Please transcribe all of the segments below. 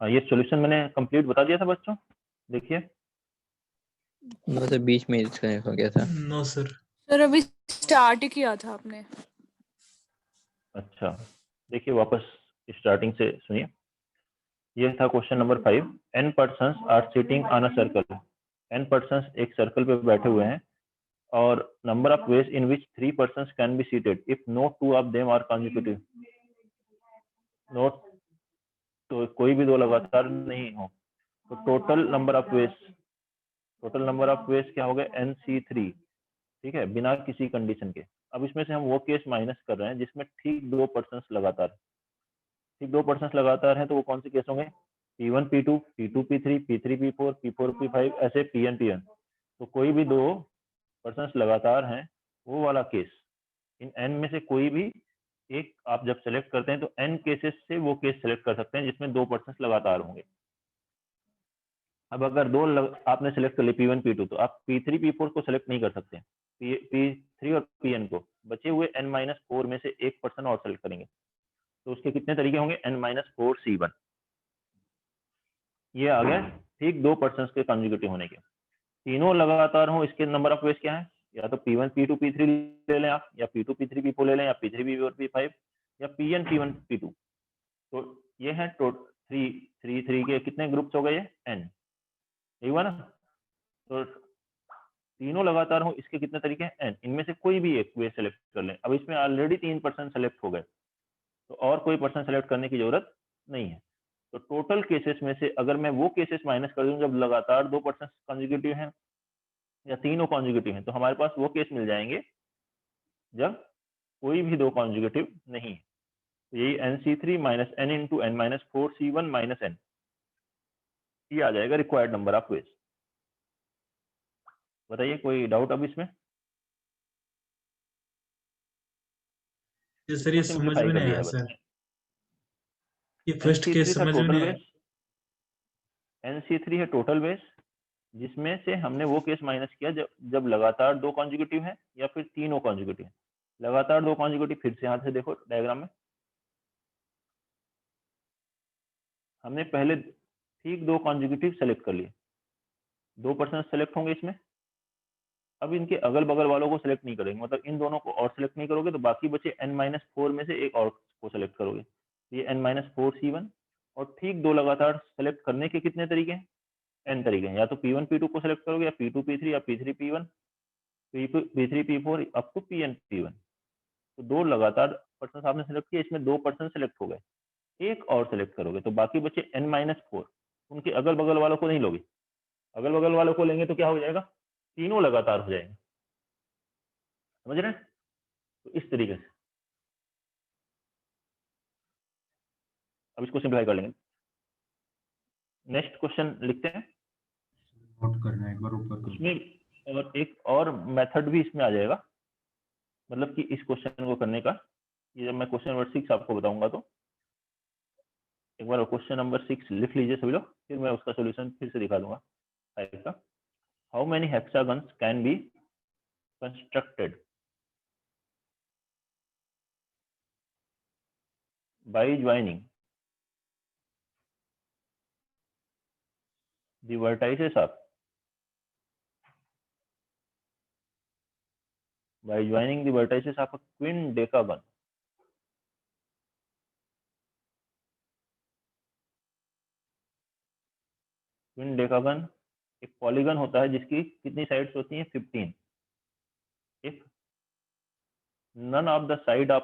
ये सॉल्यूशन मैंने कंप्लीट बता दिया था बच्चों, देखिए। तो बीच में डिस्कनेक्ट हो गया था। No sir. सर अभी स्टार्ट ही किया था आपने। अच्छा, देखिए वापस स्टार्टिंग से सुनिए। ये था question number 5। n persons are sitting on a circle. n persons एक सर्कल पे बैठे हुए हैं और number of ways in which 3 persons can be seated if no 2 of them are consecutive. Note, तो कोई भी दो लगातार नहीं हो तो टोटल नंबर ऑफ वेज क्या हो गए, NC3, ठीक है, बिना किसी कंडीशन के। अब इसमें से हम वो केस माइनस कर रहे हैं जिसमें ठीक 2 पर्सन्स लगातार, ठीक 2 पर्सन्स लगातार हैं, तो वो कौन से केस होंगे, P1 P2 P2 P3 P3 P4 P4 P5 ऐसे Pn Pn। तो कोई भी 2 पर्सन्स लगातार हैं वो वाला केस, इन n में से कोई भी एक आप जब सेलेक्ट करते हैं तो n केसेस से वो केस सेलेक्ट कर सकते हैं जिसमें 2 पर्सन्स लगातार होंगे। अब अगर आपने सेलेक्ट कर लिया P1 P2 तो आप P3 P4 को सेलेक्ट नहीं कर सकते, P3 और Pn को, बचे हुए n-4 में से एक पर्सन और सेलेक्ट करेंगे। तो उसके कितने तरीके होंगे, n-4 C1। ये आ गया ठीक 2 पर्सन के कॉन्जिक्यूटिव होने के। तीनों लगातार हो, इसके नंबर ऑफ वेज क्या है, या तो P1 P2 P3 ले लें आप, या P2 P3 P4 ले लें, या P3 P4 P5, या Pn P1 P2। तो ये है थ्री के कितने ग्रुप्स हो गए, n, यही हुआ ना। तो तीनों लगातार हो, इसके कितने तरीके हैं, n, इनमें से कोई भी एक वे सेलेक्ट कर लें। अब इसमें ऑलरेडी 3 पर्सन सेलेक्ट हो गए तो और कोई पर्सन सेलेक्ट करने की जरूरत नहीं है। तो टोटल केसेस में से अगर मैं वो केसेस माइनस कर दूं जब लगातार 2 पर्सन कॉन्जिक्यूटिव हैं या तीनों कॉन्जिक्यूटिव हैं, तो हमारे पास वो केस मिल जाएंगे जब कोई भी 2 कॉन्जिक्यूटिव नहीं है। तो यही NC3 minus n into n-4 C1 minus n, ये आ जाएगा रिक्वायर्ड नंबर ऑफ वेज। बताइए कोई डाउट अब इसमें? सर ये समझ में नहीं आया सर, ये फर्स्ट केस समझ में नहीं आया। NC3 है टोटल वेज, जिसमें से हमने वो केस माइनस किया जब लगातार 2 कॉन्जिक्यूटिव हैं या फिर तीनों कॉन्जिक्यूटिव हैं। लगातार 2 कॉन्जिक्यूटिव, फिर से यहाँ से देखो डायग्राम में, हमने पहले ठीक 2 कॉन्जिक्यूटिव सेलेक्ट कर लिए, 2 पर्सन सेलेक्ट होंगे इसमें। अब इनके अगल बगल वालों को सेलेक्ट नहीं करेंगे, मतलब इन दोनों को और सेलेक्ट नहीं करोगे तो बाकी बचे n-4 में से एक और को सेलेक्ट करोगे, ये n-4 C1। और ठीक 2 लगातार सेलेक्ट करने के कितने तरीके हैं, n तरीके हैं, या तो P1 P2 को सेलेक्ट करोगे, या P2 P3, या P3 P1, P3 P4 up to Pn P1। तो 2 लगातार पर्सन आपने सेलेक्ट किया, इसमें 2 पर्सन सेलेक्ट हो गए, एक और सेलेक्ट करोगे तो बाकी बचे n-4, उनके अगल बगल वालों को नहीं लोगे। अगल बगल वालों को लेंगे तो क्या हो जाएगा, तीनों लगातार हो जाएंगे, समझ रहे हैं। तो इस तरीके से अब इसको सिंप्लीफाई कर लेंगे। नेक्स्ट क्वेश्चन लिखते हैं, नोट करना है एक बार ऊपर। इसमें और एक और मेथड भी इसमें आ जाएगा, मतलब कि इस क्वेश्चन को करने का, ये जब मैं क्वेश्चन नंबर 6 आपको बताऊंगा तो एक बार क्वेश्चन नंबर 6 लिख लीजिए सभी लोग, फिर मैं उसका सोल्यूशन फिर से दिखा दूंगा 5 का। How many hexagons can be constructed by joining the vertices of by joining the vertices of a quindecagon। क्विंडेकागन एक पॉलीगन होता है जिसकी कितनी साइड्स होती हैं, 15। if none of the side of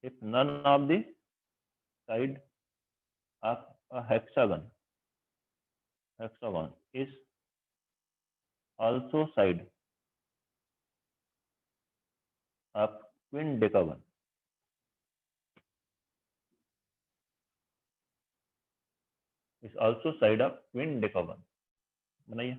if none of the side of a hexagon is also side of quindecagon, is also side of quindecagon। बनाइए।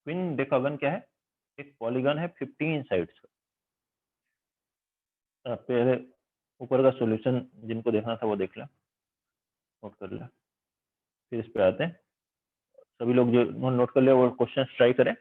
Twin decagon क्या है? एक पॉलीगन है 15 साइड्स का। पहले ऊपर का सॉल्यूशन जिनको देखना था वो देख लें, नोट कर लें, फिर इस पे आते हैं। सभी लोग जो नोट कर ले वो क्वेश्चन ट्राई करें।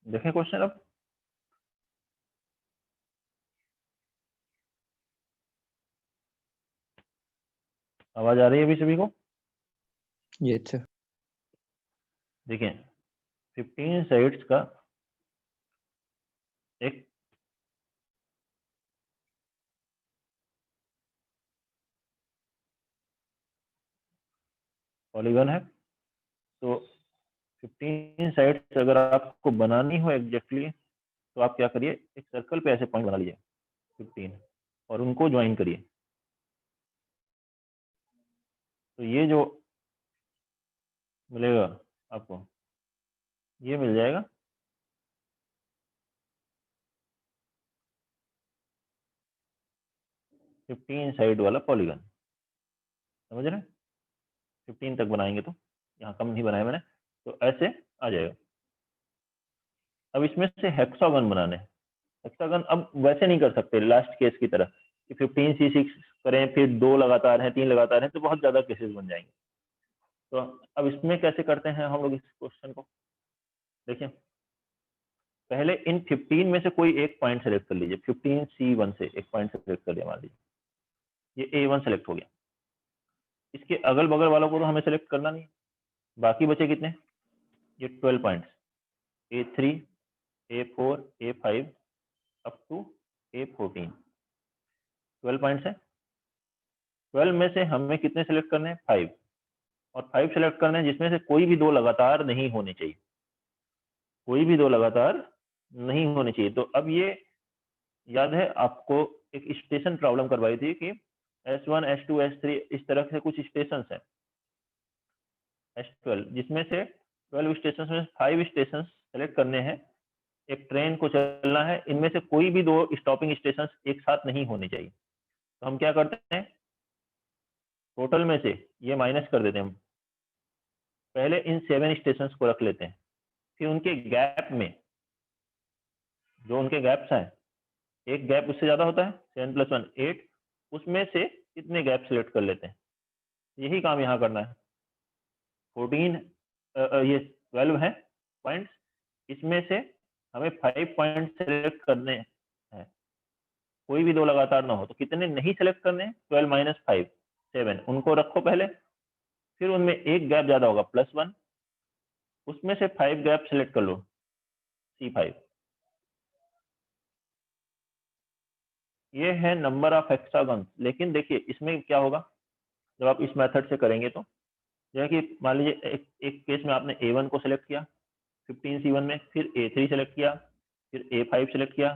देखें क्वेश्चन अब। आवाज आ रही है अभी सभी को? ये अच्छा। देखिए 15 साइड्स का एक पॉलीगन है। तो 15 साइड्स अगर आपको बनानी हो एग्जैक्टली तो आप क्या करिए, एक सर्कल पे ऐसे पॉइंट बना लीजिए 15 और उनको ज्वाइन करिए। तो ये जो मिलेगा आपको, ये मिल जाएगा 15 साइड वाला पॉलीगन। समझ रहे हैं? 15 तक बनाएंगे तो, यहाँ कम नहीं बनाया मैंने, तो ऐसे आ जाएगा। अब इसमें से हेक्सागन बनाने हैं। हेक्सागन अब वैसे नहीं कर सकते लास्ट केस की तरह कि 15 C6 करें फिर 2 लगातार हैं 3 लगातार हैं, तो बहुत ज्यादा केसेस बन जाएंगे। तो अब इसमें कैसे करते हैं हम लोग इस क्वेश्चन को? देखिए पहले इन 15 में से कोई एक पॉइंट सेलेक्ट कर लीजिए। 15C1 से एक पॉइंट सेलेक्ट कर लिया, मान लीजिए ये A1 सेलेक्ट हो गया। इसके अगल बगल वालों को तो हमें सेलेक्ट करना नहीं, बाकी बचे कितने? ये 12 points, A3 A4 A5 up to A14, 12 points है। 12 में से हमें कितने सेलेक्ट करने हैं? 5, और 5 सेलेक्ट करने हैं जिसमें से कोई भी 2 लगातार नहीं होने चाहिए, कोई भी 2 लगातार नहीं होने चाहिए। तो अब ये याद है आपको एक स्टेशन प्रॉब्लम करवाई थी कि S1 S2 S3 इस तरह से कुछ स्टेशन है, S12 जिसमें से 12 स्टेशन में 5 स्टेशन सेलेक्ट करने हैं, एक ट्रेन को चलना है, इनमें से कोई भी 2 स्टॉपिंग स्टेशन एक साथ नहीं होने चाहिए। तो हम क्या करते हैं, टोटल में से ये माइनस कर देते हैं। हम पहले इन 7 स्टेशन को रख लेते हैं, फिर उनके गैप में जो उनके गैप्स हैं, एक गैप उससे ज्यादा होता है 7 + 1 8, उसमें से कितने गैप सेलेक्ट कर लेते हैं। यही काम यहाँ करना है। 14 ये 12 है पॉइंट्स, इसमें से हमें 5 पॉइंट सेलेक्ट करने हैं, कोई भी 2 लगातार ना हो। तो कितने नहीं सेलेक्ट करने हैं? 12 - 5 7, उनको रखो पहले, फिर उनमें एक गैप ज्यादा होगा +1, उसमें से 5 गैप सेलेक्ट कर लो C5। ये है नंबर ऑफ हेक्सागन। लेकिन देखिए इसमें क्या होगा जब आप इस मेथड से करेंगे, तो जैसे कि मान लीजिए एक केस में आपने A1 को सिलेक्ट किया 15C1 में, फिर A3 सेलेक्ट किया, फिर A5 सेलेक्ट किया,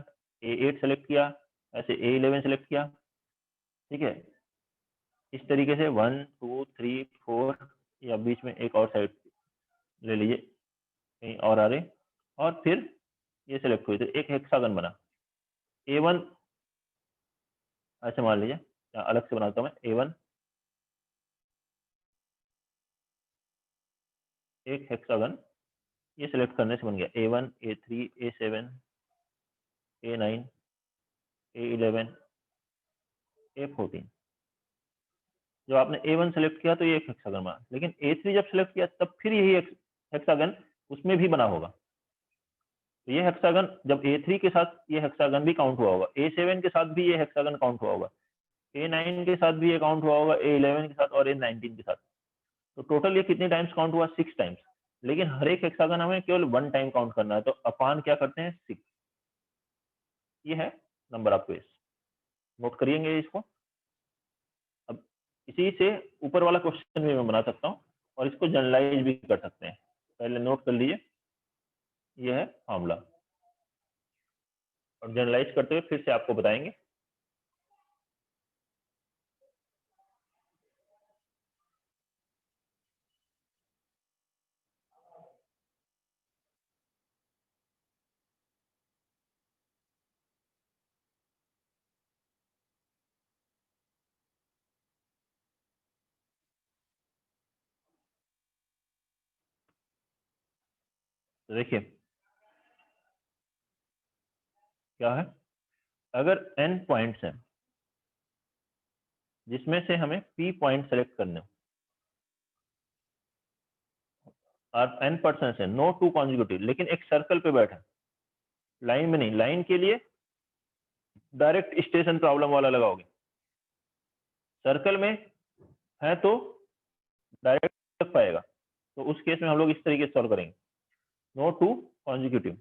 A8 सेलेक्ट किया, ऐसे A11 सेलेक्ट किया। ठीक है, इस तरीके से 1 2 3 4, या बीच में एक और साइड ले लीजिए कहीं और आ रहे, और फिर ये सेलेक्ट हुई तो एक हेक्सागन बना। A1 ऐसे मान लीजिए, या अलग से बनाता हूँ मैं, A1 एक हेक्सागन ये सेलेक्ट करने से बन गया। A1 A3 A7 A9 A11 A14। जब आपने A1 सेलेक्ट किया तो ये एक हेक्सागन बना, लेकिन A3 जब सेलेक्ट किया तब फिर यही हेक्सागन उसमें भी बना होगा। तो ये हेक्सागन जब A3 के साथ ये हेक्सागन भी काउंट हुआ होगा, A7 के साथ भी ये हेक्सागन काउंट हुआ होगा, A9 के साथ भी ये काउंट हुआ होगा, A11 के साथ और A19 के साथ। तो टोटल ये कितने टाइम्स काउंट हुआ? 6 टाइम्स। लेकिन हर एक हेक्सागन हमें केवल 1 टाइम काउंट करना है, तो अपान क्या करते हैं? 6। ये है नंबर ऑफ वेज। नोट करिएंगे इसको। अब इसी से ऊपर वाला क्वेश्चन भी मैं बना सकता हूँ। और इसको जनरलाइज भी कर सकते हैं। पहले नोट कर लीजिए, यह है फॉर्मूला, और जनरलाइज करते हुए फिर से आपको बताएंगे। तो देखिए क्या है, अगर n पॉइंट्स हैं जिसमें से हमें p पॉइंट सेलेक्ट करने हो, और n पर्सन है, नो टू कॉन्जिक्यूटिव, लेकिन एक सर्कल पे बैठे, लाइन में नहीं। लाइन के लिए डायरेक्ट स्टेशन प्रॉब्लम वाला लगाओगे, सर्कल में है तो डायरेक्ट लग पाएगा। तो उस केस में हम लोग इस तरीके से सॉल्व करेंगे, नो टू कॉन्जिक्यूटिव,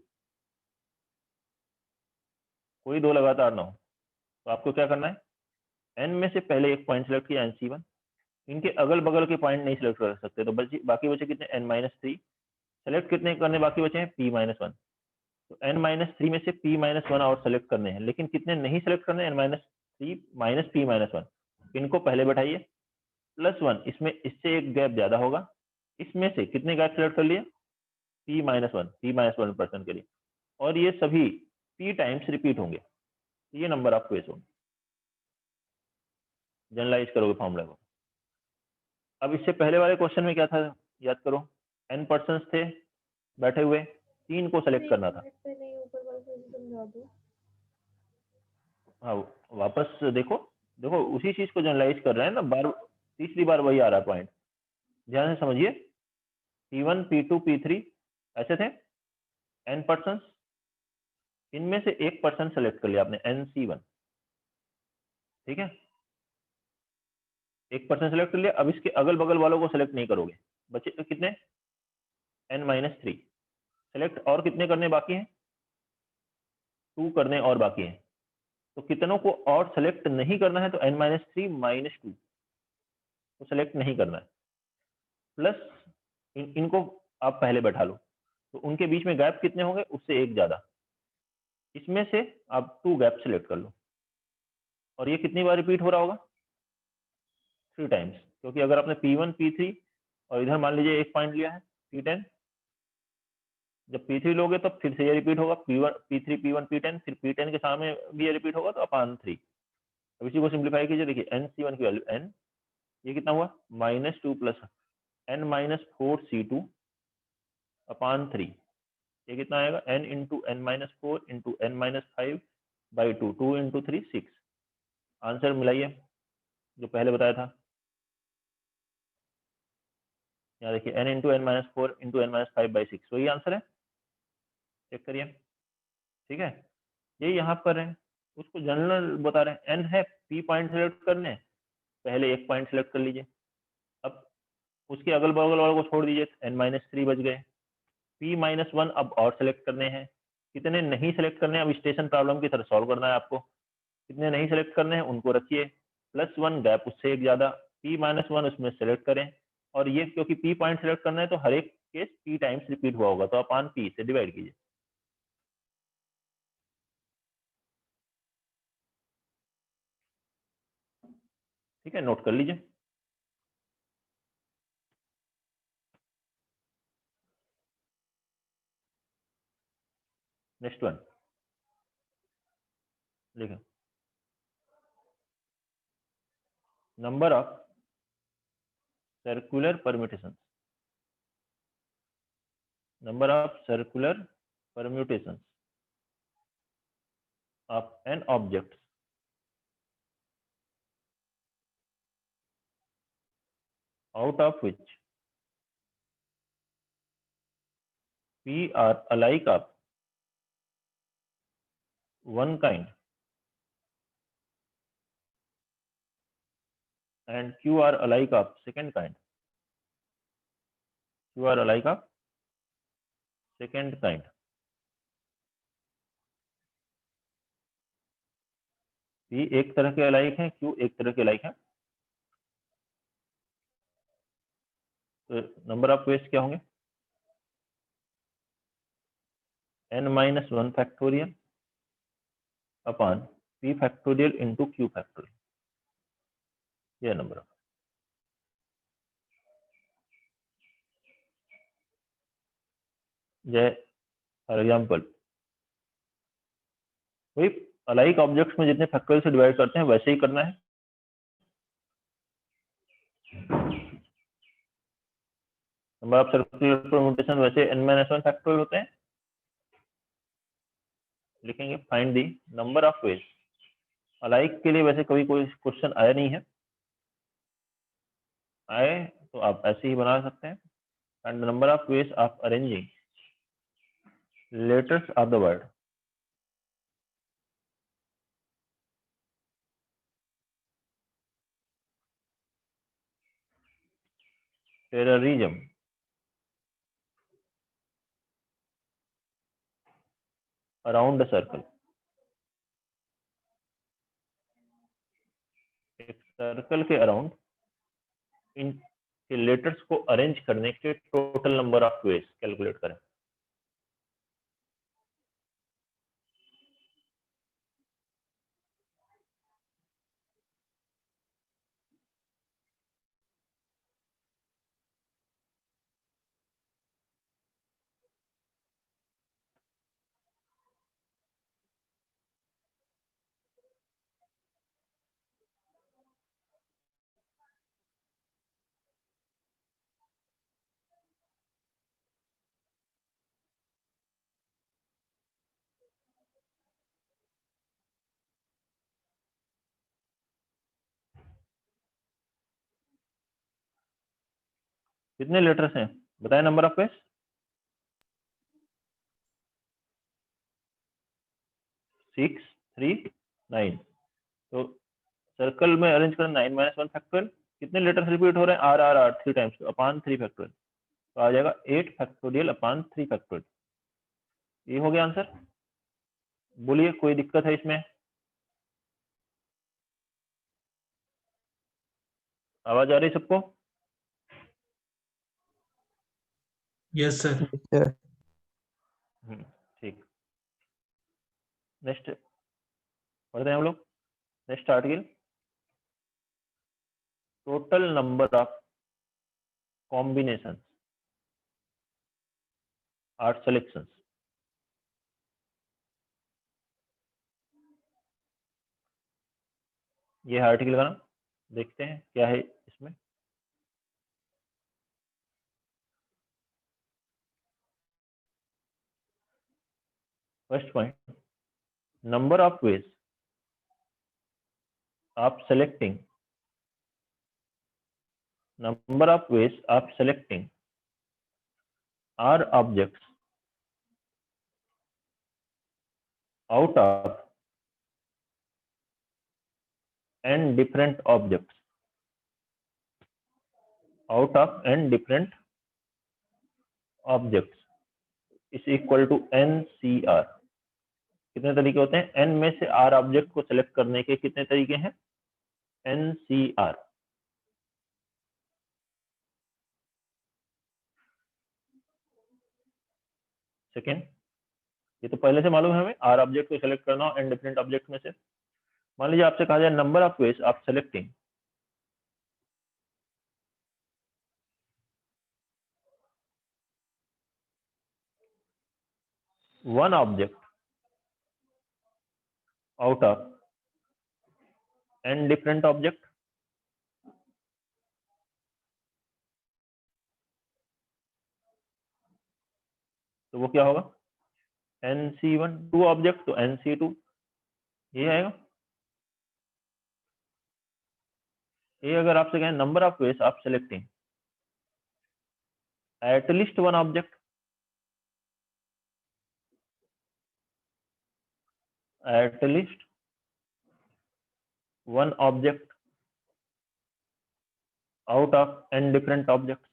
कोई दो लगातार ना हो। तो आपको क्या करना है, n में से पहले एक पॉइंट सेलेक्ट किया NC1, इनके अगल बगल के पॉइंट नहीं सिलेक्ट कर सकते, तो बाकी बचे कितने, n-3। सेलेक्ट कितने करने बाकी बचे हैं, p-1। तो n-3 में से p-1 और सेलेक्ट करने हैं, लेकिन कितने नहीं सेलेक्ट करने, n-3 माइनस p-1। इनको पहले बैठाइए, +1, इसमें इससे एक गैप ज्यादा होगा, इसमें से कितने गैप सेलेक्ट कर लिए, p-1 पर्सन के लिए, और ये सभी p टाइम्स रिपीट होंगे, ये नंबर ऑफ वेज होंगे। जनरलाइज करोगे फॉर्मूला को। अब इससे पहले वाले क्वेश्चन में क्या था, याद करो, n पर्सन थे बैठे हुए, 3 को सेलेक्ट करना था। हाँ वापस देखो, देखो उसी चीज को जनरलाइज कर रहे हैं ना, तीसरी बार वही आ रहा है पॉइंट, ध्यान से समझिए। P1 P2 P3 ऐसे थे n पर्सन, इनमें से एक पर्सन सेलेक्ट कर लिया आपने NC1, ठीक है, एक पर्सन सेलेक्ट कर लिया। अब इसके अगल बगल वालों को सेलेक्ट नहीं करोगे, बचे कितने, n-3 सेलेक्ट, और कितने करने बाकी हैं, 2 करने और बाकी हैं। तो कितनों को और सेलेक्ट नहीं करना है, तो n-3 - 2 को सेलेक्ट नहीं करना है, प्लस इनको आप पहले बैठा लो, तो उनके बीच में गैप कितने होंगे, उससे एक ज्यादा, इसमें से आप 2 गैप सेलेक्ट कर लो, और ये कितनी बार रिपीट हो रहा होगा, 3 टाइम्स, क्योंकि अगर आपने P1 P3 और इधर मान लीजिए एक पॉइंट लिया है P10, जब P3 लोगे तो फिर से ये रिपीट होगा, P3 P1 P10, फिर P10 के सामने भी ये रिपीट होगा, तो अपान 3। अब इसी को सिंप्लीफाई कीजिए, देखिए NC1 की वैल्यू n, ये कितना हुआ, -2 प्लस n-4C2 अपान 3, ये कितना आएगा, n into n-4 into n-5/2, 2 into 3 6। Answer मिलाइए जो पहले बताया था, यहाँ देखिए n into n-4 into n-5/6, वही आंसर है, चेक करिए, ठीक है। ये यहाँ पर है, उसको जनरल बता रहे हैं, n है, p पॉइंट सेलेक्ट करने, पहले एक पॉइंट सेलेक्ट कर लीजिए, अब उसके अगल बगल वालों को छोड़ दीजिए, n-3 बच गए, p-1 अब और सेलेक्ट करने हैं, कितने नहीं सेलेक्ट करने हैं, अब स्टेशन प्रॉब्लम की तरह सॉल्व करना है आपको, कितने नहीं सेलेक्ट करने हैं उनको रखिए, +1 गैप उससे एक ज्यादा, p-1 उसमें सेलेक्ट करें, और ये क्योंकि p पॉइंट सेलेक्ट करना है तो हर एक केस p टाइम्स रिपीट हुआ होगा, तो अपान p से डिवाइड कीजिए। ठीक है, नोट कर लीजिए। नेक्स्ट वन लिखें, number of circular permutations, number of circular permutations of an object out of which P are alike of one kind and Q are alike of second kind. Q are alike of second kind. P एक तरह के alike हैं, Q एक तरह के alike हैं। तो number of ways क्या होंगे, n-1 factorial upon p factorial into q factorial, यह नंबर ऑफ। जय फॉर एग्जाम्पल वही अलाइक ऑब्जेक्ट्स में जितने फैक्टोरियल से डिवाइड करते हैं वैसे ही करना है। नंबर ऑफ सर्कुलर परम्यूटेशन वैसे n-1 फैक्टोरियल होते हैं। लिखेंगे find the number of veg. Alike के लिए वैसे कभी कोई क्वेश्चन आया नहीं है, आए तो आप ऐसे ही बना सकते हैं। And number of ways of arranging letters of the word. Terrorism, around the circle. एक सर्कल के अराउंड इन लेटर्स को अरेंज करने के total number of veg calculate करें। कितने लेटर्स हैं बताएं नंबर ऑफ वेज। 6, 3, 9। तो सर्कल में अरेंज करें 9-1 फैक्टोरियल, कितने लेटर्स रिपीट हो रहे हैं, R R R 3 times upon 3 factorial, तो आ जाएगा 8 फैक्टोरियल अपॉन 3 फैक्टोरियल। ये हो गया आंसर। बोलिए कोई दिक्कत है इसमें? आवाज आ रही सबको? Yes sir. सर ठीक, नेक्स्ट पढ़ते हैं हम लोग। Next article, total number of combination or selections. ये है आर्टिकल का नाम, देखते हैं क्या है इसमें। First point, number of ways of selecting, number of ways of selecting are objects out of n different objects, out of n different objects is equal to NCR। कितने तरीके होते हैं, n में से r ऑब्जेक्ट को select करने के कितने तरीके हैं, NCR। सेकेंड, ये तो पहले से मालूम है हमें, r ऑब्जेक्ट को सेलेक्ट करना n डिफरेंट ऑब्जेक्ट में से। मान लीजिए आपसे कहा जाए number of ways of selecting one object out of n different object, तो वो क्या होगा, NC1। 2 ऑब्जेक्ट तो NC2, ये आएगा। ये अगर आपसे कहें number of ways of selecting at least one object, at least one object out of n different object.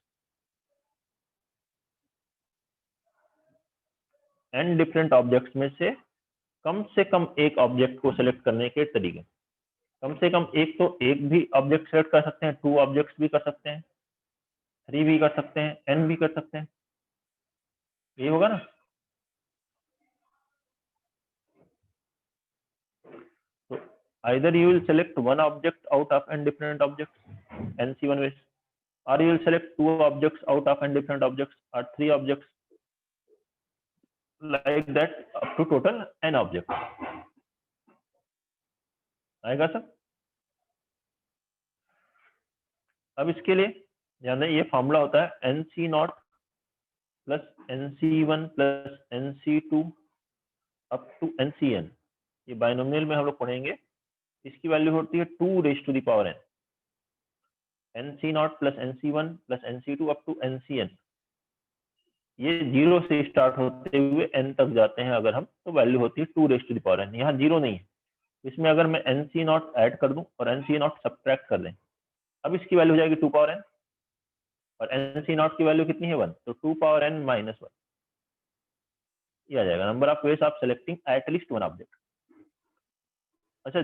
n different objects में से कम एक ऑब्जेक्ट को सेलेक्ट करने के तरीके। कम से कम एक, तो एक भी ऑब्जेक्ट सेलेक्ट कर सकते हैं, 2 ऑब्जेक्ट्स भी कर सकते हैं, 3 भी कर सकते हैं, n भी कर सकते हैं, ये होगा ना। तो either you will select one object out of n different objects, NC1 ways, or you will select two objects out of n different objects, or three objects, like that up to total n objects. आएगा sir? अब इसके लिए ध्यान दें, ये formula होता है NC0 plus NC1 plus NC2 up to NCn। ये बाइनोमियल में हम लोग पढ़ेंगे, इसकी वैल्यू होती है 2 raise to the power n। NC0 plus NC1 plus NC2 up to NCn, ये 0 से स्टार्ट होते हुए n तक जाते हैं अगर हम, तो वैल्यू होती है 2 raise to the power n। यहाँ 0 नहीं है, इसमें अगर मैं NC0 ऐड कर दूं और NC0 सब्ट्रैक्ट कर दें, अब इसकी वैल्यू हो जाएगी 2 पावर n, और NC0 की वैल्यू कितनी है 1, तो 2 पावर n माइनस 1, ये आ जाएगा number of ways of selecting at least one object. अच्छा,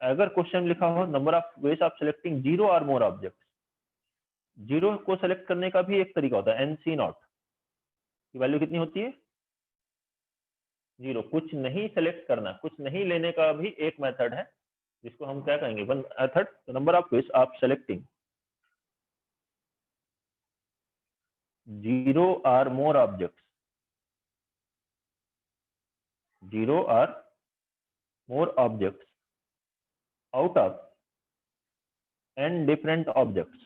अगर क्वेश्चन लिखा हो number of ways of selecting 0 और मोर ऑब्जेक्ट, 0 को सेलेक्ट करने का भी एक तरीका होता है, NC0 की वैल्यू कितनी होती है 0। कुछ नहीं सेलेक्ट करना, कुछ नहीं लेने का भी एक मेथड है, जिसको हम क्या कहेंगे, one method, number of ways of selecting 0 or more objects, 0 or more objects out of n different objects।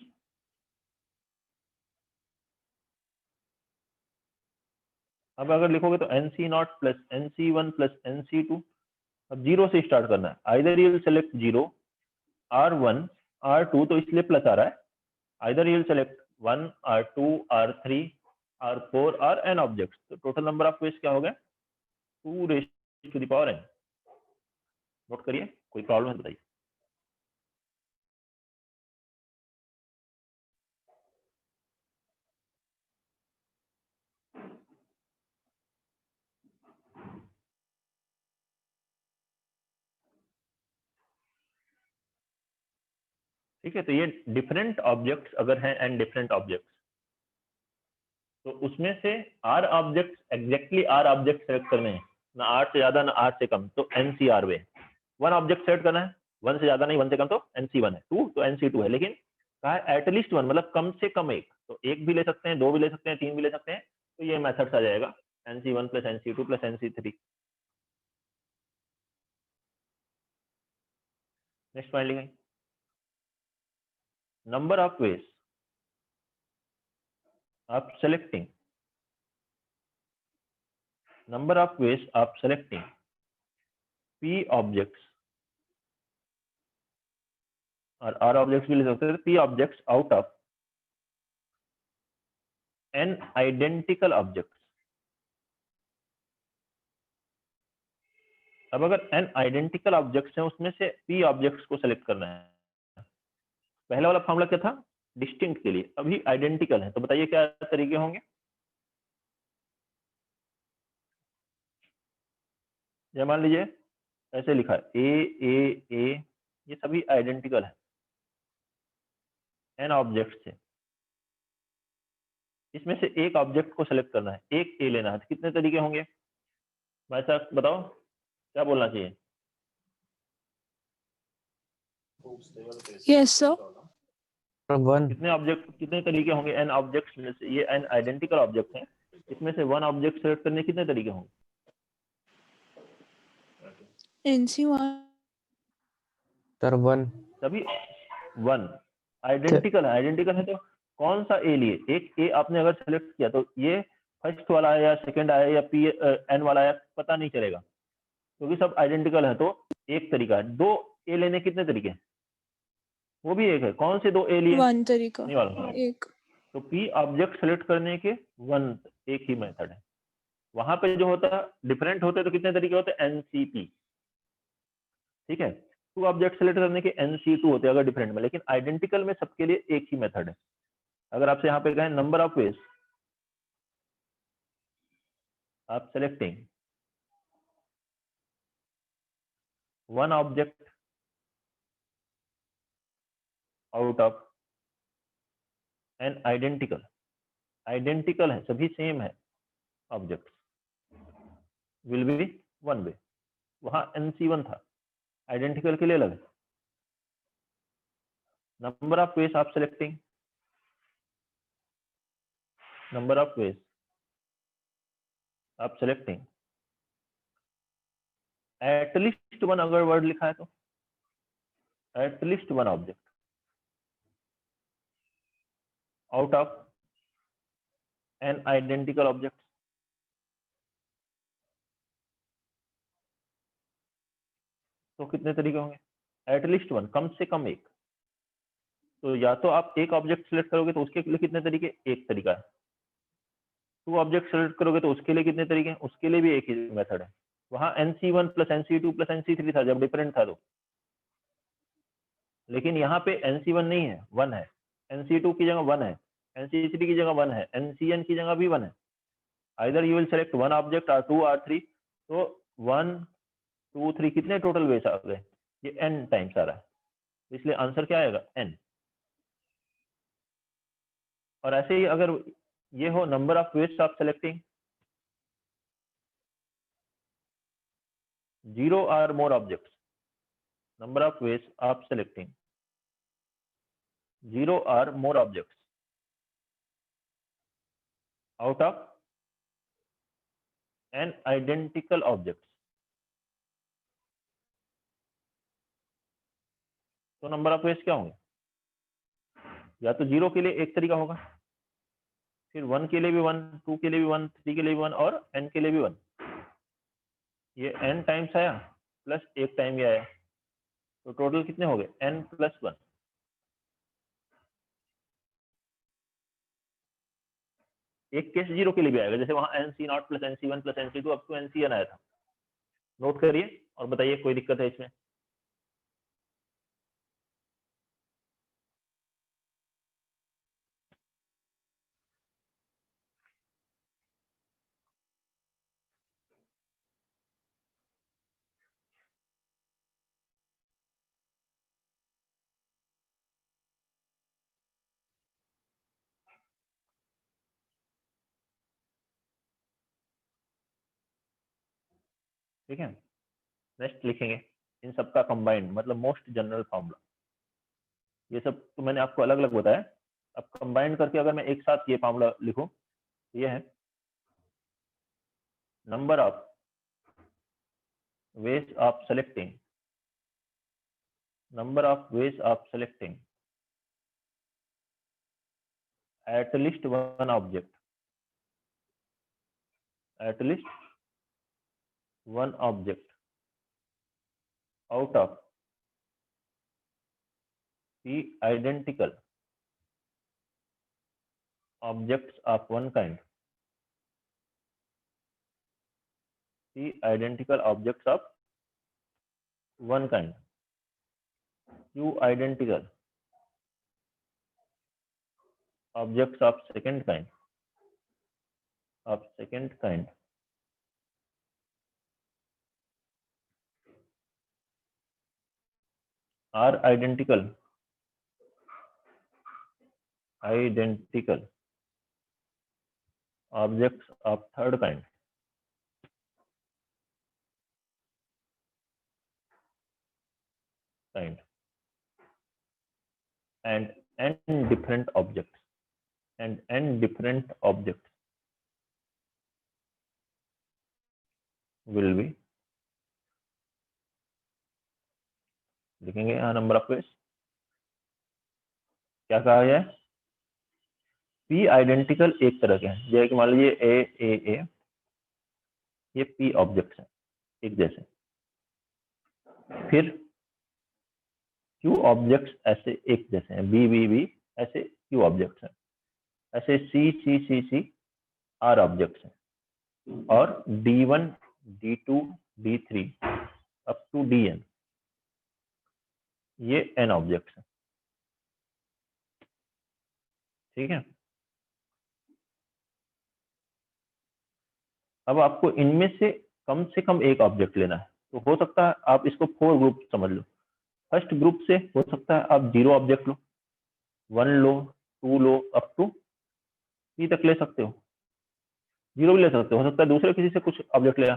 अब अगर लिखोगे तो NC0 plus NC1 plus NC2, अब 0 से स्टार्ट करना है, either you will select 0 R1 R2, तो इसलिए प्लस आ रहा है, either you will select 1 R2 R3 R4 or n objects, तो टोटल नंबर ऑफ वेज क्या हो गया 2 raise to the power n। Note करिए, कोई प्रॉब्लम है बताइए। ठीक है, तो ये डिफरेंट ऑब्जेक्ट्स अगर हैं n डिफरेंट ऑब्जेक्ट्स, तो उसमें से r objects exactly r object select करने हैं, ना r से ज्यादा ना r से कम, तो NCR वे। 1 ऑब्जेक्ट सेलेक्ट करना है, 1 से ज्यादा नहीं 1 से कम तो NC1 है, 2 तो NC2 है, लेकिन कहा है एटलीस्ट 1, मतलब कम से कम एक, तो एक भी ले सकते हैं, 2 भी ले सकते हैं, 3 भी ले सकते हैं, तो ये मेथड्स आ जाएगा NC1 plus NC2 plus NC3। Next point लिखेंगे, number of ways of selecting p objects और r objects भी ले सकते हैं, p objects out of n identical objects। अब अगर n आइडेंटिकल ऑब्जेक्ट्स हैं, उसमें से p ऑब्जेक्ट्स को सेलेक्ट करना है। पहला वाला फॉर्मूला क्या था, डिस्टिंक्ट के लिए, अभी आइडेंटिकल है, तो बताइए क्या तरीके होंगे। या मान लीजिए ऐसे लिखा है ए, ये सभी आइडेंटिकल है n ऑब्जेक्ट से, इसमें से एक ऑब्जेक्ट को सेलेक्ट करना है, एक ए लेना है, तो कितने तरीके होंगे भाई साहब, बताओ क्या बोलना चाहिए। Yes sir. कितने ऑब्जेक्ट, कितने तरीके होंगे n ऑब्जेक्ट्स में से, ये n आइडेंटिकल ऑब्जेक्ट हैं, इसमें से 1 ऑब्जेक्ट सेलेक्ट करने कितने तरीके होंगे। NC1 sir 1। सभी 1 आइडेंटिकल है, आइडेंटिकल है तो कौन सा ए लिए, एक ए आपने अगर सेलेक्ट किया तो ये फर्स्ट वाला है या सेकंड आया या पी एन वाला है, पता नहीं चलेगा, क्योंकि सब आइडेंटिकल है, तो एक तरीका है। 2 ए लेने कितने तरीके हैं, वो भी एक है, कौन से 2 ए लिए, 1 तरीका, नहीं वाला, एक। तो पी ऑब्जेक्ट सेलेक्ट करने के 1 एक ही मेथड है। वहां पे जो होता है डिफरेंट होते तो कितने तरीके होते, NCP, ठीक है, 2 ऑब्जेक्ट सेलेक्ट करने के NC2 होते अगर डिफरेंट में, लेकिन आइडेंटिकल में सबके लिए एक ही मेथड है। अगर आपसे यहाँ पे कहें नंबर ऑफ वेज आप selecting 1 object out of n identical, identical है, सभी सेम है object, will be one way. वहां NC1 था, आइडेंटिकल के लिए अलग है। नंबर ऑफ वेज आप सेलेक्टिंग, नंबर ऑफ वेज आप सेलेक्टिंग, एटलीस्ट वन अगर वर्ड लिखा है तो at least one object out of n identical object. तो कितने तरीके होंगे? एटलीस्ट वन, कम से कम एक। तो या तो आप एक ऑब्जेक्ट सिलेक्ट करोगे तो उसके लिए कितने तरीके? एक तरीका है। 2 ऑब्जेक्ट सेलेक्ट करोगे तो उसके लिए कितने तरीके हैं? उसके लिए भी एक ही मेथड है। वहां NC1 plus NC2 plus NC3 था जब डिफरेंट था तो, लेकिन यहाँ पे NC1 नहीं है, 1 है। NC2 की जगह 1 है, NC3 की जगह 1 है, NCN की जगह भी 1 है। Either you will select 1 object और 2 और 3। तो 1 2 3 कितने टोटल वेज आ गए? ये n टाइम्स आ रहा है, इसलिए आंसर क्या आएगा? n। और ऐसे ही अगर ये हो number of ways of selecting 0 or more objects, number of ways of selecting 0 or more objects out of an identical objects। तो नंबर ऑफ वेज क्या होंगे? या तो 0 के लिए एक तरीका होगा, फिर 1 के लिए भी 1, 2 के लिए भी 1, 3 के लिए भी 1 और n के लिए भी 1। ये n टाइम्स आया प्लस एक टाइम ये आया, तो टोटल कितने हो गए? n plus 1। एक केस 0 के लिए भी आएगा, जैसे वहां NC0 plus NC1 plus NC2 up to NCN आया था। नोट करिए और बताइए कोई दिक्कत है इसमें? ठीक है, नेक्स्ट लिखेंगे इन सबका कंबाइंड, मतलब मोस्ट जनरल फॉर्मूला। ये सब तो मैंने आपको अलग अलग बताया, अब कंबाइंड करके अगर मैं एक साथ ये फॉर्मूला लिखूं, ये है number of ways of selecting, number of ways of selecting at least one object, at least one object out of the identical objects of one kind, the identical objects of one kind, two identical objects of second kind, are identical objects of third kind, and n different objects, will be, लिखेंगे यहाँ number of ways. क्या कहा जाए? P identical एक तरह के हैं, जैसे कि मान लीजिए ए, ये पी ऑब्जेक्ट्स हैं एक जैसे। फिर क्यू ऑब्जेक्ट्स ऐसे एक जैसे हैं, बी ऐसे क्यू ऑब्जेक्ट्स हैं। ऐसे सी आर ऑब्जेक्ट्स हैं। और D1 D2 D3 up to Dn ये n ऑब्जेक्ट्स हैं। ठीक है, अब आपको इनमें से कम एक ऑब्जेक्ट लेना है। तो हो सकता है आप इसको 4 ग्रुप समझ लो। फर्स्ट ग्रुप से हो सकता है आप 0 ऑब्जेक्ट लो, 1 लो, 2 लो अप टू p तक ले सकते हो, 0 भी ले सकते हो सकता है दूसरे किसी से कुछ ऑब्जेक्ट लिया।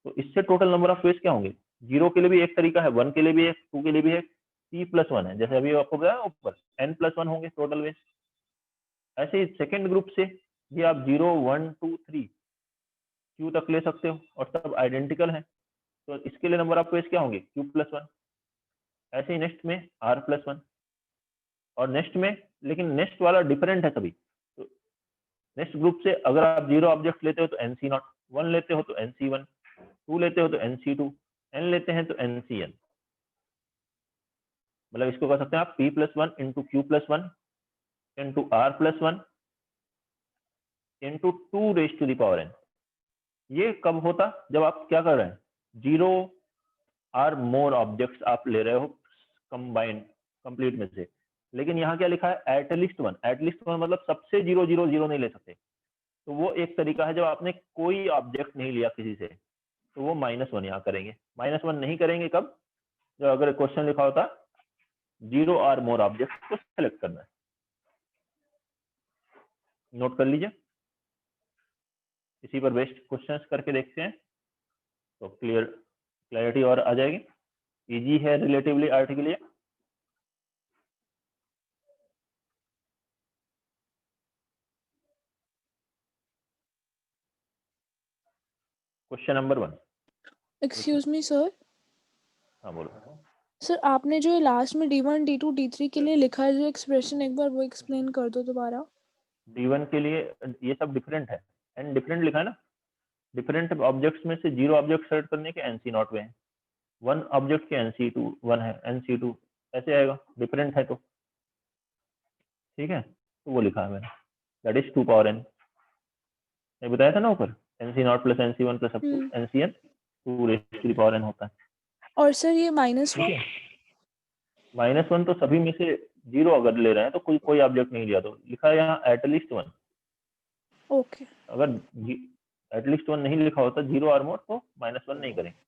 तो इससे टोटल नंबर ऑफ वेज क्या होंगे, 0 के लिए भी एक तरीका है, 1 के लिए भी है, 2 के लिए भी है, p+1 है, जैसे अभी आपको गया ऊपर n+1 होंगे टोटल वेज। ऐसे ही सेकेंड ग्रुप से ये आप 0, 1, 2, 3 q तक ले सकते हो और सब आइडेंटिकल है, तो इसके लिए नंबर ऑफ वेज क्या होंगे, q+1। ऐसे ही नेक्स्ट में r+1 और नेक्स्ट में, लेकिन नेक्स्ट वाला डिफरेंट है सभी। तो नेक्स्ट ग्रुप से अगर आप 0 ऑब्जेक्ट लेते हो तो nc0, 1 लेते हो तो nc1, 2 लेते हो तो nc2, n लेते हैं तो ncn। मतलब इसको कह सकते हैं आप p+1 into q+1 into r+1 into 2n। ये कब होता, जब आप क्या कर रहे हैं, 0 आर मोर ऑब्जेक्ट्स आप ले रहे हो कंबाइंड कंप्लीट में से। लेकिन यहाँ क्या लिखा है, एटलीस्ट वन मतलब सबसे 0 0 0 नहीं ले सकते। तो वो एक तरीका है, जब आपने कोई ऑब्जेक्ट नहीं लिया किसी से तो वो -1 यहाँ करेंगे। -1 नहीं करेंगे कब, जब अगर क्वेश्चन लिखा होता 0 आर मोर ऑब्जेक्ट को सेलेक्ट करना है। नोट कर लीजिए, इसी पर बेस्ड क्वेश्चंस करके देखते हैं तो क्लैरिटी और आ जाएगी। इजी है रिलेटिवली आर्ट के लिए। Question number 1। Excuse me sir, हाँ बोलो। सर आपने जो लास्ट में D1 D2 D3 के लिए लिखा है जो एक्सप्रेशन, एक बार वो एक्सप्लेन कर दो दोबारा। D1 के लिए ये सब डिफरेंट है, एंड डिफरेंट लिखा है ना, डिफरेंट ऑब्जेक्ट्स में से 0 ऑब्जेक्ट सेलेक्ट करने के nc0 में है, 1 ऑब्जेक्ट के nc2 1 है, nc2 ऐसे आएगा, डिफरेंट है तो ठीक है। तो वो लिखा है मैंने, दैट इज 2n। मैं बताया था ना ऊपर, nc0 plus nc1 plus up to ncn 2n होता है। और सर ये -1 -1 तो सभी में से 0 अगर ले रहे हैं तो कोई ऑब्जेक्ट नहीं लिया, तो लिखा है यहाँ एटलीस्ट 1। ओके अगर एटलीस्ट 1 नहीं लिखा होता 0 और मोर तो -1 नहीं करेंगे।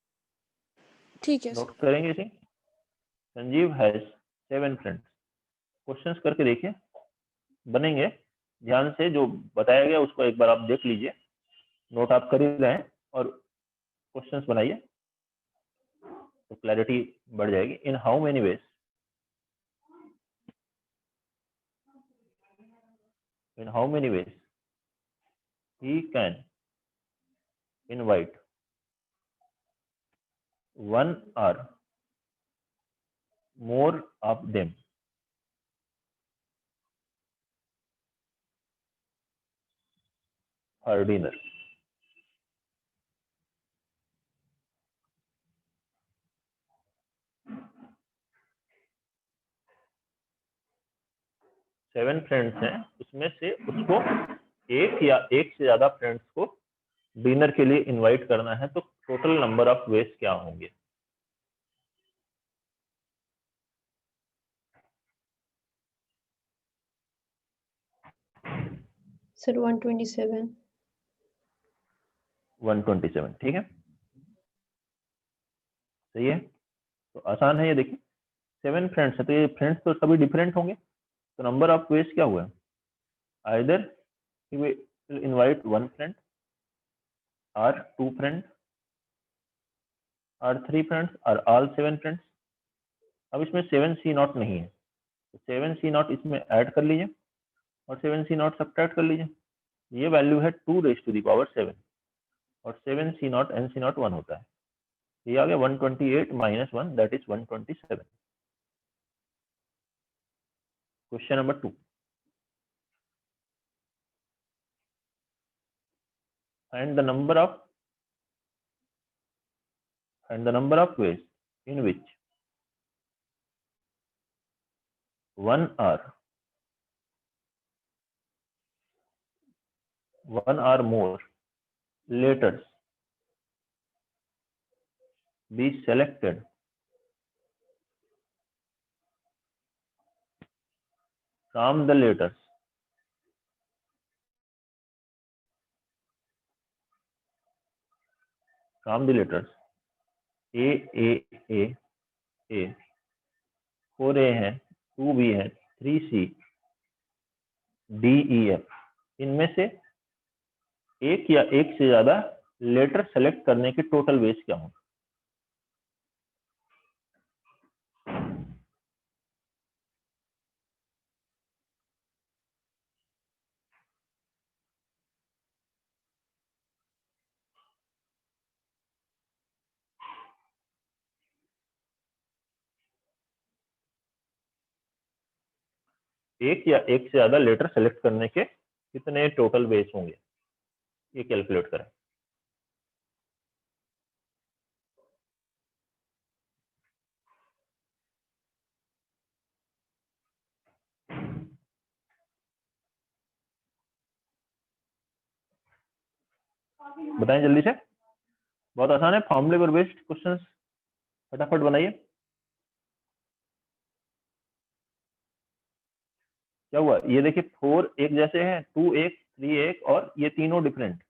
ठीक है सर। नोट करेंगे इसे। Sanjeev has 7 friends. क्वेश्चंस करके देखिए, बनेंगे ध्यान से, जो बताया गया उसको एक बार आप देख लीजिए, नोट आप कर ही रहे हैं और क्वेश्चंस बनाइए तो क्लैरिटी बढ़ जाएगी। In how many ways, in how many ways he can invite one or more of them for dinner? Seven friends हैं, उसमें से उसको एक या एक से ज्यादा फ्रेंड्स को डिनर के लिए इनवाइट करना है, तो टोटल नंबर ऑफ वेज क्या होंगे? सर 127। 127, ठीक है, सही है। तो आसान है ये, देखिए 7 फ्रेंड्स है तो ये फ्रेंड्स तो सभी डिफरेंट होंगे, तो नंबर ऑफ वेज क्या हुआ, either he will invite 1 friend or 2 friends or 3 friends or all 7 friends। अब इसमें 7c0 नहीं है, तो 7c0 इसमें ऐड कर लीजिए और 7c0 सब्ट्रैक्ट कर लीजिए। ये वैल्यू है 2⁻7 और 7c0 nc0 1 होता है, ये आ गया 128 - 1 that is 127। Question number 2, and the number of ways in which one or more letters be selected from the letters A, 4A है, 2B है, 3C डी ई एफ, इनमें से एक या एक से ज्यादा लेटर सेलेक्ट करने के टोटल वेज क्या होंगे? एक या एक से ज्यादा लेटर सेलेक्ट करने के कितने टोटल वेज होंगे, ये कैलकुलेट करें। बताएं जल्दी से, बहुत आसान है, फॉर्मूले पर बेस्ड क्वेश्चंस, फटाफट बनाइए। क्या हुआ, ये देखिए 4 एक जैसे हैं, 2 एक, 3 एक, और ये तीनों डिफरेंट।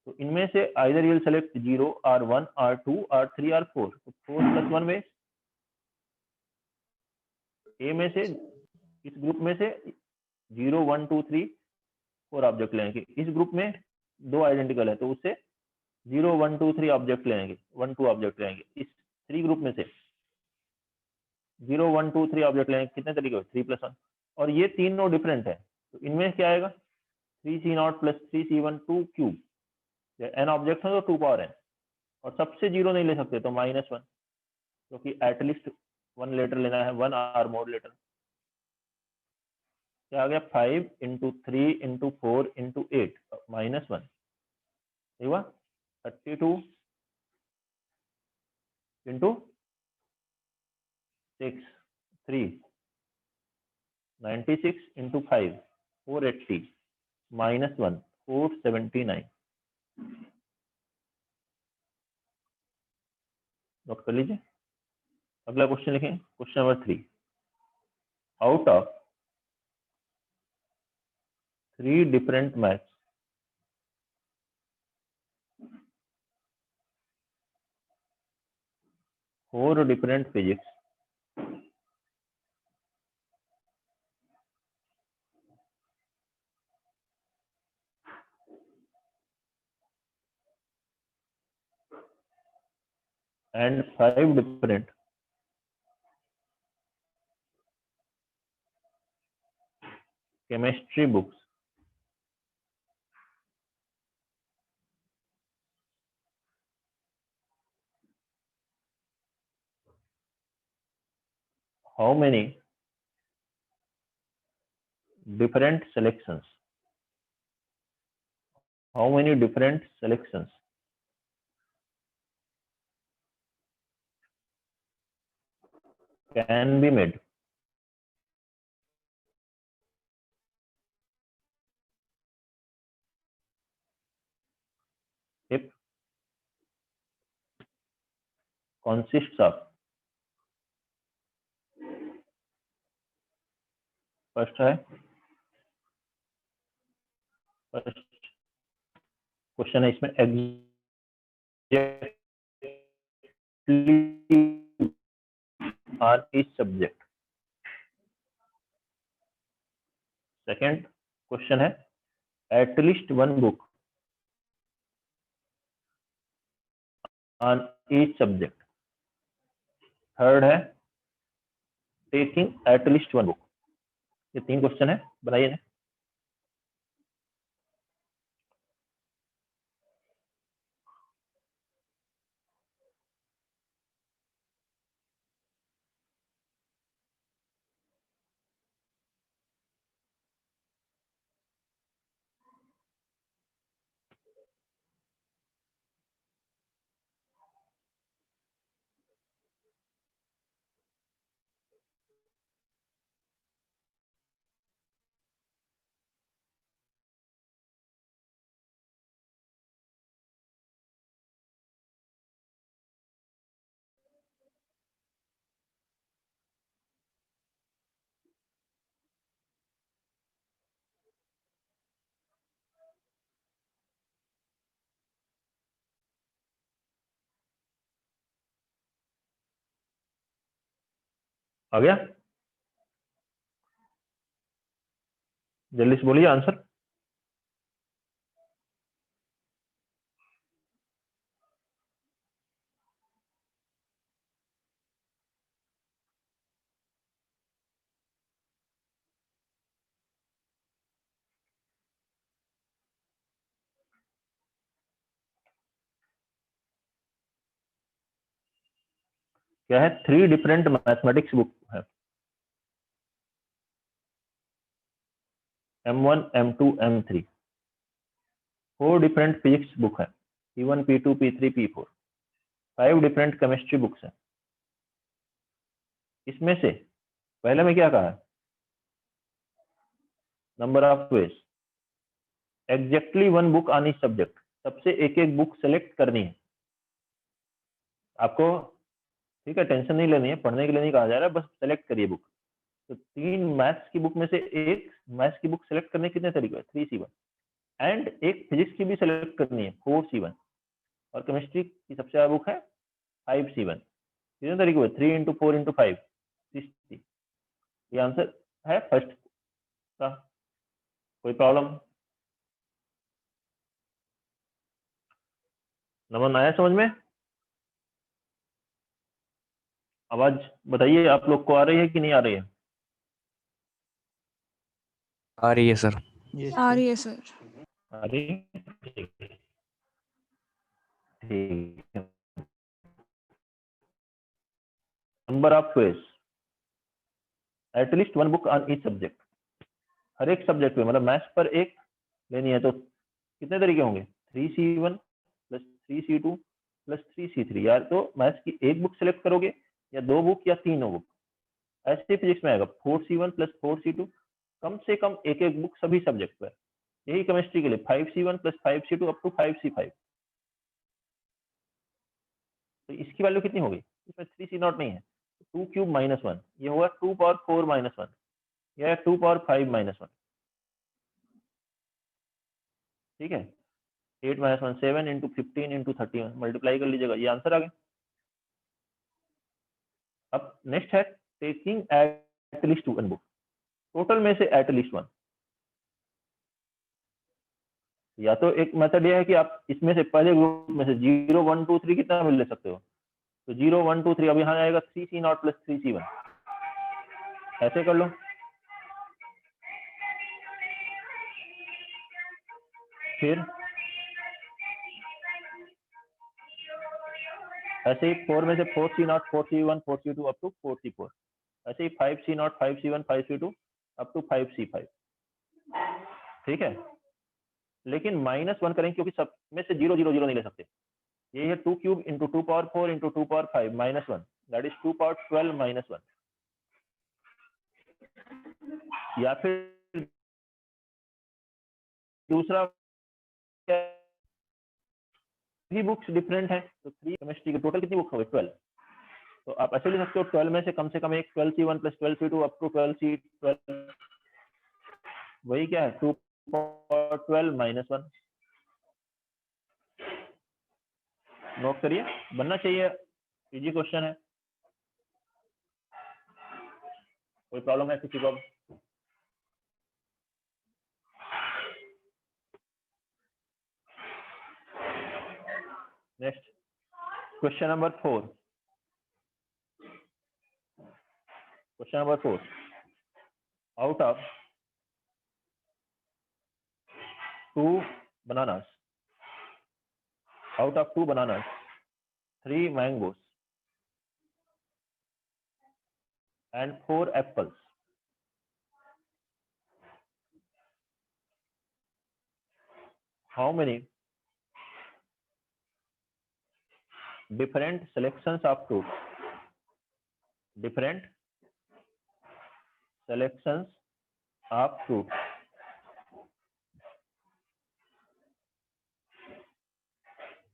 तो इनमें से either you will select 0, R1, R2, R3, R4। तो 4 + 1 वेज। ए में से, इस ग्रुप में से 0, 1, 2, 3, 4 ऑब्जेक्ट लेंगे। इस ग्रुप में दो आइडेंटिकल है तो उससे 0, 1, 2, 3 ऑब्जेक्ट लेंगे, 1, 2 ऑब्जेक्ट लेंगे। इस 3 ग्रुप में से 0, 1, 2, 3 ऑब्जेक्ट लेंगे। कितने तरीके हुए? 3 + 1। और ये तीनों डिफरेंट है, तो इनमें क्या आएगा? 3C0 + 3C1 2 cube. n object है तो 2 पावर n, और सबसे 0 नहीं ले सकते तो -1, क्योंकि एटलीस्ट 1 लेटर लेना है, 1 आर मोर लेटर। क्या आ गया? 5 × 3 × 4 × 8 -1, ठीक हुआ? 32 × 6 3, 96 × 5 480 -1 479। नोट कर लीजिए। अगला क्वेश्चन लिखें, question number 3। Out of 3 different maths, four different physics, and 5 different chemistry books, how many different selections? How many different selections can be made if consists of first है, first question है इसमें exactly are each subject. Second question है at least one book on each subject. Third है taking at least one book. ये 3 question है, बनाइए ना। आ गया? जल्दी से बोलिए आंसर। क्या है? 3 डिफरेंट मैथमेटिक्स बुक है, M1, M2, M3। 4 different physics book है, P1, P2, P3, P4। 5 different chemistry books है। इसमें से पहले में क्या कहा है? Number of veg, exactly 1 book on each subject. सबसे एक एक बुक सेलेक्ट करनी है आपको, ठीक है? टेंशन नहीं लेनी है, पढ़ने के लिए नहीं कहा जा रहा है, बस सेलेक्ट करिए बुक। तो 3 मैथ्स की बुक में से एक मैथ्स की बुक सेलेक्ट करने के कितने तरीके हैं? 3C1। एंड एक फिजिक्स की भी सेलेक्ट करनी है, 4C1। और केमिस्ट्री की सबसे ज्यादा बुक है 5C1। कितने तरीके हुए? 3 इंटू 4 इंटू 5, 60। ये आंसर है फर्स्ट का। कोई प्रॉब्लम? नंबर आया समझ में? आवाज बताइए, आप लोग को आ रही है कि नहीं आ रही है? आ रही है सर। आ रही है सर। आ रही है? ठीक है। ठीक है। Number of ways, at least 1 book on each subject. हर एक सब्जेक्ट में, मतलब मैथ्स पर एक लेनी है तो कितने तरीके होंगे? 3C1 plus 3C2 plus 3C3। यार तो मैथ्स की एक बुक सेलेक्ट करोगे या 2 बुक या 3 बुक। ऐसे फिजिक्स में आएगा 4C1 प्लस 4C2, कम से कम एक एक बुक सभी सब्जेक्ट पर। यही केमिस्ट्री के लिए 5C1 plus 5C2 up to 5C5। तो इसकी वैल्यू कितनी होगी? इसमें 3C0 नहीं है, 2 क्यूब माइनस 1, ये होगा 2 पावर 4 माइनस 1, यह 2 पावर 5 माइनस 1। ठीक है? 8 माइनस 1 7 इंटू 15 इंटू 30 मल्टीप्लाई कर लीजिएगा, ये आंसर आ गया। अब नेक्स्ट है टेकिंग एटलीस्ट 1 बुक। टोटल में से एटलीस्ट 1। या तो एक मेथड यह है कि आप इसमें से पहले ग्रुप में से 0 1 2 3 कितना मिल ले सकते हो। तो 0 1 2 3 अब यहाँ आएगा 3C0 प्लस 3C1, ऐसे कर लो। फिर ऐसे ही 4 में से 4C0 4C1 4C2 up to 4C4। ऐसे ही 5C0 5C1 5C2 up to 5C5। ठीक है? लेकिन -1 करेंगे क्योंकि सब में से 0 0 0 नहीं ले सकते। ये है 2 cube into 2 power 4 into 2 power 5 -1, that is 2 power 12 -1। या फिर दूसरा, 3 बुक्स डिफरेंट है तो 3 केमिस्ट्री के टोटल कितनी बुक हो गई? 12। तो आप ऐसे लिख सकते हो 12 में से कम एक 12C1 plus 12C2 up to 12C12। वही क्या है? 2 पावर 12 -1। नोट करिए, बनना चाहिए, इजी क्वेश्चन है। कोई प्रॉब्लम है किसी को? Next question number 4। Question number 4, out of 2 bananas, 3 mangoes and 4 apples, how many different selections of fruit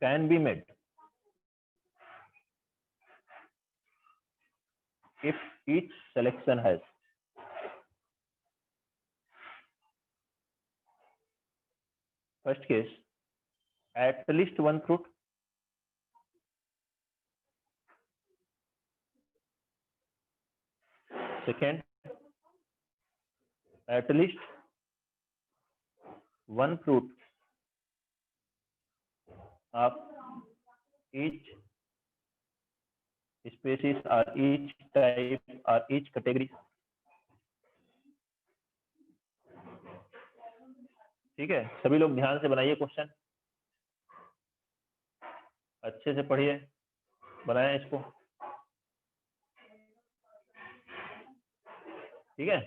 can be made if each selection has first case at least 1 fruit, second at least one fruit of each species or each type or each category. ठीक है, सभी लोग ध्यान से बनाइए question, अच्छे से पढ़िए, बनाएं इसको। ठीक है,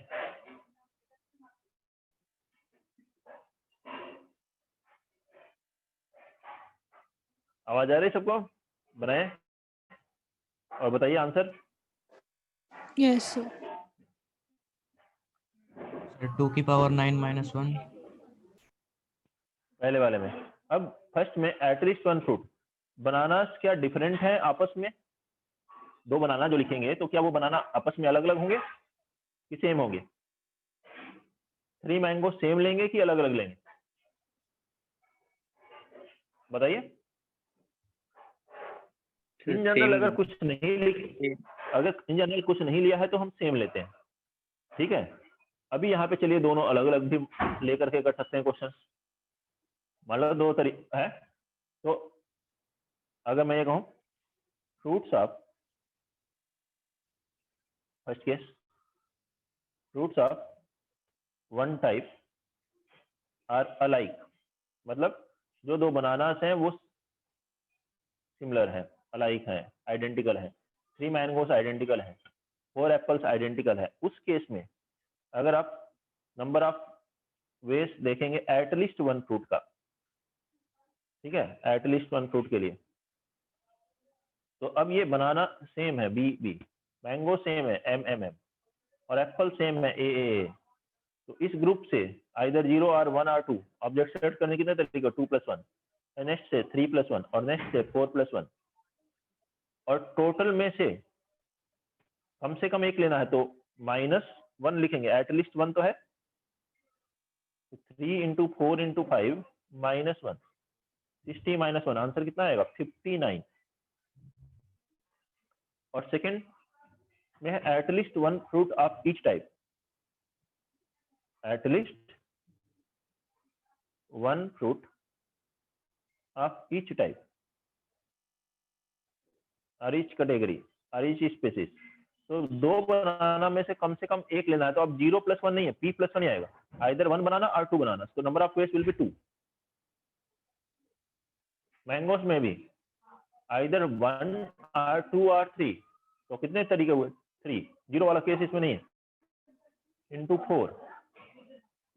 आवाज आ रही है सबको? बनाएं और बताइए आंसर। Yes sir. सर 2 की पावर 9 माइनस 1। पहले वाले में। अब फर्स्ट में एटलीस्ट वन फ्रूट, बनाना क्या डिफरेंट है आपस में? दो बनाना जो लिखेंगे तो क्या वो बनाना आपस में अलग अलग होंगे कि सेम होंगे? 3 मैंगो सेम लेंगे कि अलग अलग लेंगे? बताइए। इन जनरल अगर कुछ नहीं अगर इन जनरल कुछ नहीं लिया है तो हम सेम लेते हैं। ठीक है, अभी यहाँ पे चलिए दोनों अलग अलग भी लेकर के कर सकते हैं क्वेश्चन। मान लो दो तरीका है, तो अगर मैं ये कहूँ fruits of, first case, fruits of one type are alike, मतलब जो दो बनानास हैं वो सिमिलर है, अलाइक है, आइडेंटिकल है। 3 मैंगोस आइडेंटिकल है, 4 एप्पल्स आइडेंटिकल है। उस केस में अगर आप नंबर ऑफ वेज देखेंगे एटलीस्ट वन फ्रूट का, ठीक है, एटलीस्ट वन फ्रूट के लिए, तो अब ये बनाना सेम है बी बी, मैंगो सेम है एम एम एम, और एप्पल सेम है ए। तो इस ग्रुप से आइदर 0 और 1 और 2 ऑब्जेक्ट सेट करने कितने तरीके? 2+1, नेक्स्ट से 3+1 और नेक्स्ट से 4+1, और टोटल में से कम एक लेना है तो -1 लिखेंगे, एटलीस्ट 1 तो है। 3 × 4 × 5 -1, 60 -1, आंसर कितना आएगा? 59। और सेकंड में है at least one fruit of each type, at least one fruit of each type और ईच कैटेगरी और ईच स्पीसीज। तो दो बनाना में से कम एक लेना है, तो अब 0+1 नहीं है, P+1 ही आएगा, आइदर 1 बनाना और 2 बनाना। तो number of veg will be 2। Mangoes में भी आइदर 1 और 2 और 3, तो कितने तरीके हुए? 3। 0 वाला केस इसमें नहीं है, इंटू 4।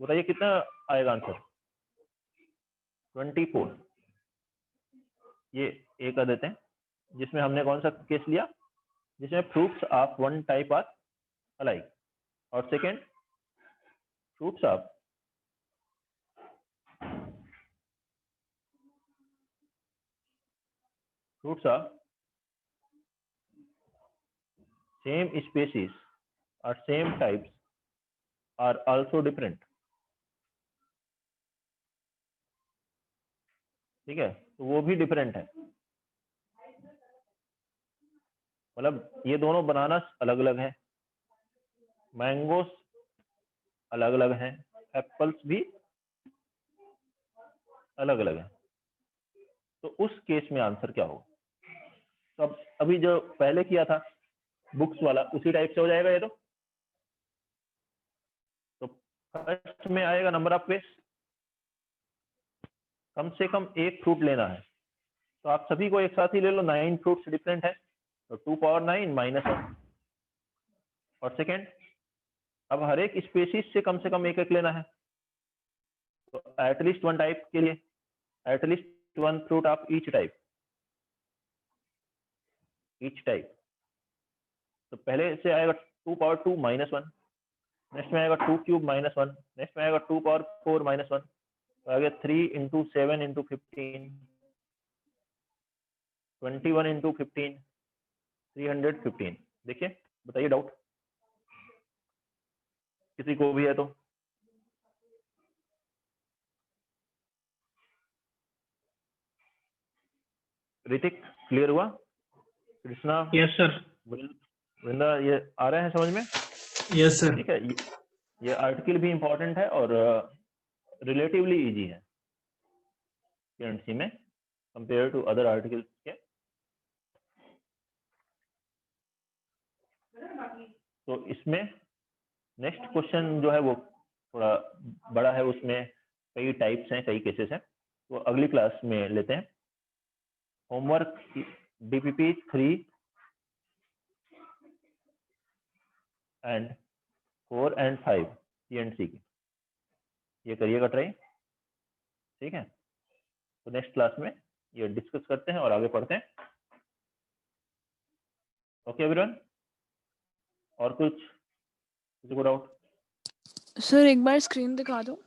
बताइए कितना आएगा आंसर? 24। ये एक कर देते हैं, जिसमें हमने कौन सा केस लिया? जिसमें fruits of one type are alike, और second fruits of same species और same types are also different. ठीक है, तो वो भी डिफरेंट है, मतलब ये दोनों बनाना अलग अलग हैं, मैंगोस अलग अलग हैं, एप्पल्स भी अलग अलग हैं। तो उस केस में आंसर क्या होगा? तो अब अभी जो पहले किया था बुक्स वाला, उसी टाइप से हो जाएगा ये। तो फर्स्ट में आएगा नंबर ऑफ वेज, कम से कम एक फ्रूट लेना है, तो आप सभी को एक साथ ही ले लो, 9 फ्रूट्स डिफरेंट है, तो 2 पावर 9 -1। और सेकेंड, अब हर एक स्पीसीज से कम एक लेना है, तो एटलीस्ट वन टाइप के लिए at least one fruit of each type. तो पहले से आएगा 2 पावर 2 -1, नेक्स्ट में आएगा 2 क्यूब -1, नेक्स्ट में आएगा 2 पावर 4 -1, तो आगे 3 × 7 × 15, 21 × 15, 315। देखिए, बताइए डाउट किसी को भी है तो। ऋतिक क्लियर हुआ? कृष्णा? Yes sir. वृंदा, ये आ रहे हैं समझ में? Yes sir. ठीक है, ये आर्टिकल भी इम्पोर्टेंट है और रिलेटिवली इजी है पीएनसी में कंपेयर टू अदर आर्टिकल्स के। तो इसमें नेक्स्ट क्वेश्चन जो है वो थोड़ा बड़ा है, उसमें कई टाइप्स हैं, कई केसेस हैं, तो अगली क्लास में लेते हैं। Homework DPP 3 and 4 and 5 PNC की ये करिएगा ट्राई, ठीक है। तो नेक्स्ट क्लास में ये डिस्कस करते हैं और आगे पढ़ते हैं। ओके एवरीवन, और कुछ किसी को डाउट? सर एक बार स्क्रीन दिखा दो।